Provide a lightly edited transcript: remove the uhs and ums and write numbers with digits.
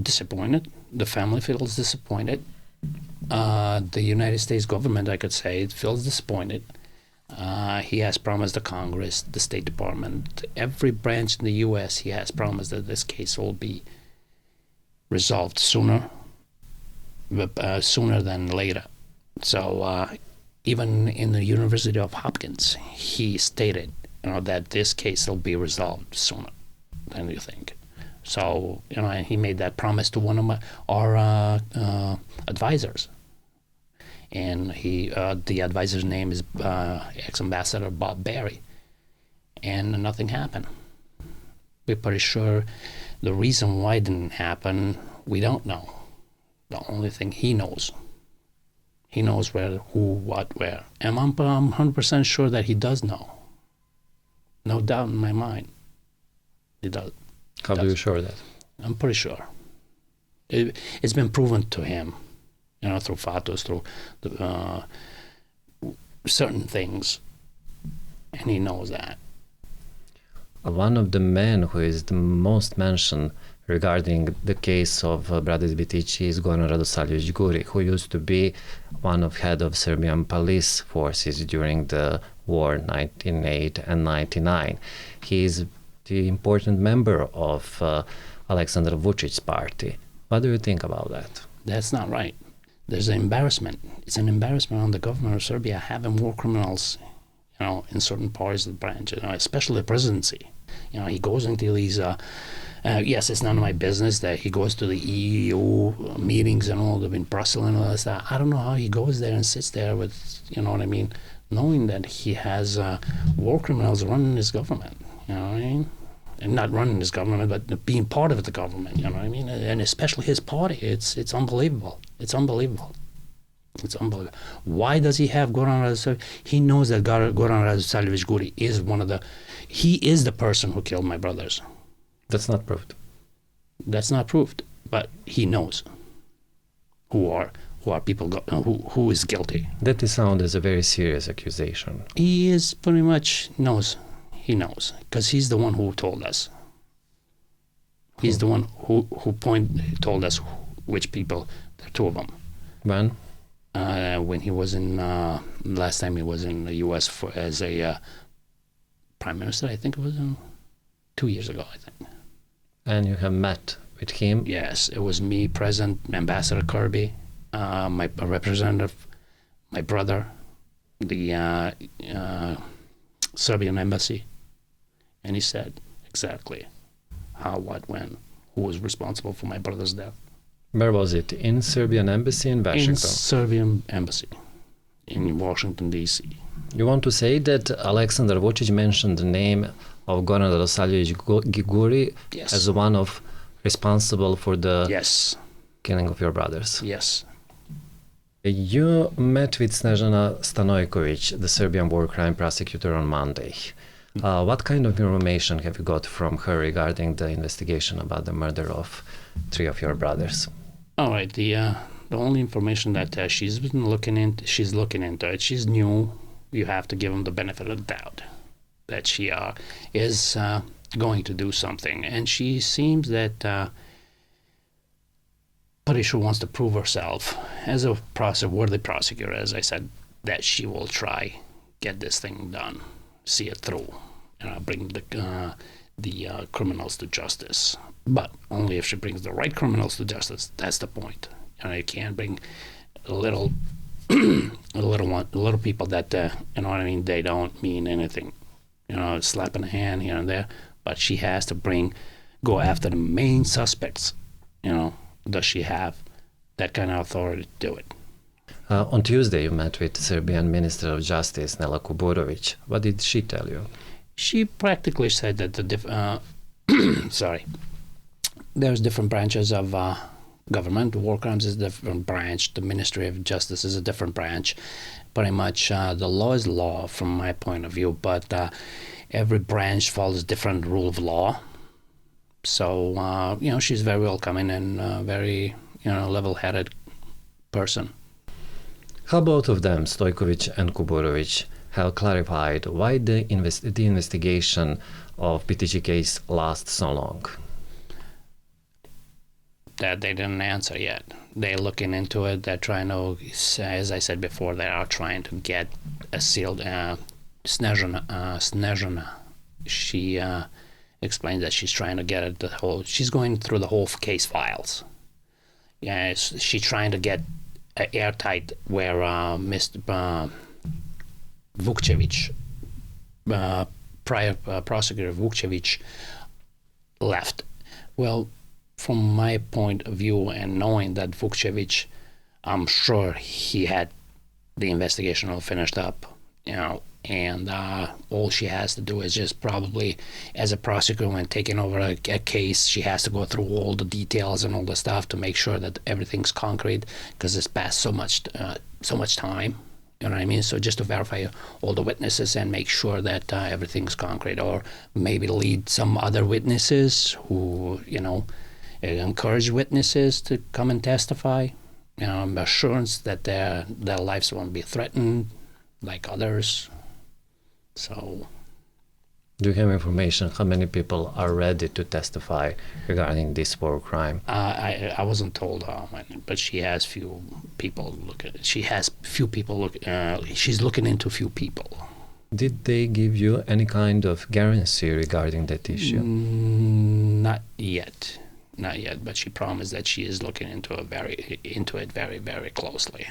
Disappointed. The family feels disappointed. The United States government, I could say, feels disappointed. He has promised the Congress, the State Department, every branch in the U.S., he has promised that this case will be resolved sooner than later. So even in the University of Hopkins, he stated, that this case will be resolved sooner than you think. So, he made that promise to one of our advisors. And the advisor's name is ex-ambassador Bob Berry. And nothing happened. We're pretty sure the reason why it didn't happen, we don't know. The only thing he knows where, who, what, where. And I'm 100% sure that he does know. No doubt in my mind. He does. How do you assure that? I'm pretty sure. It's been proven to him, through photos, through certain things, and he knows that. One of the men who is the most mentioned regarding the case of brothers Bitići is Goran Radosavljević Guri, who used to be one of head of Serbian police forces during the war 1908 and 1999. He is the important member of Aleksandar Vučić's party. What do you think about that? That's not right. There's an embarrassment. It's an embarrassment on the government of Serbia having war criminals, in certain parts of the branch, especially the presidency. He goes into these, yes, it's none of my business that he goes to the EU meetings and all in Brussels and all that stuff. I don't know how he goes there and sits there with, knowing that he has war criminals running his government, And not running his government, but being part of the government, And especially his party, it's unbelievable. It's unbelievable. It's unbelievable. Why does he have Goran Radosavljević? He knows that Goran Radosavljević Guri is he is the person who killed my brothers. That's not proved. That's not proved, but he knows who are people who is guilty. That is sound as a very serious accusation. He is pretty much knows. He knows, because he's the one who told us. He's the one who told us which people. There are two of them. When? When he was in last time he was in the U.S. as a prime minister. I think it was 2 years ago. I think. And you have met with him? Yes, it was me, present, Ambassador Kirby, my representative, my brother, the Serbian embassy, and he said exactly how, what, when, who was responsible for my brother's death. Where was it? In Serbian embassy in Washington? In Serbian embassy in Washington, D.C. You want to say that Aleksandar Vučić mentioned the name of Goran Radosavljević Guri Yes. as one of responsible for the Yes. killing of your brothers? Yes. You met with Snežana Stanojković, the Serbian war crime prosecutor, on Monday. What kind of information have you got from her regarding the investigation about the murder of 3 of your brothers? All right. The only information that she's looking into it. She's new. You have to give them the benefit of the doubt that she is going to do something, and she seems that pretty sure wants to prove herself as a worthy prosecutor, as I said, that she will try get this thing done, see it through, bring the criminals to justice. But only if she brings the right criminals to justice. That's the point. You can't bring little people that they don't mean anything. Slapping a hand here and there. But she has to go after the main suspects. Does she have that kind of authority to do it? On Tuesday, you met with Serbian Minister of Justice, Nelom Kuburović. What did she tell you? She practically said that there's different branches of government. War crimes is a different branch. The Ministry of Justice is a different branch. Pretty much the law is law from my point of view, but every branch follows different rule of law. So, she's very welcoming and very, level-headed person. How both of them, Stojković and Kuburović, have clarified why the investigation of Bitići case lasts so long? that they didn't answer yet. They're looking into it. They're trying to, as I said before, they are trying to get a sealed. Snežana, she explained that she's trying to get it she's going through the whole case files. Yeah, she's trying to get airtight where Mr. Vučić, prior prosecutor Vučić, left. Well, from my point of view and knowing that Vučić, I'm sure he had the investigation all finished up, and all she has to do is just probably, as a prosecutor, when taking over a case, she has to go through all the details and all the stuff to make sure that everything's concrete, because it's passed so much time. You know what I mean? So just to verify all the witnesses and make sure that everything's concrete, or maybe lead some other witnesses who, encourage witnesses to come and testify. Assurance that their lives won't be threatened like others. So, do you have information how many people are ready to testify regarding this war crime? I wasn't told how many, but she has few people she's looking into few people. Did they give you any kind of guarantee regarding that issue? Not yet, but she promised that she is looking into it very, very closely.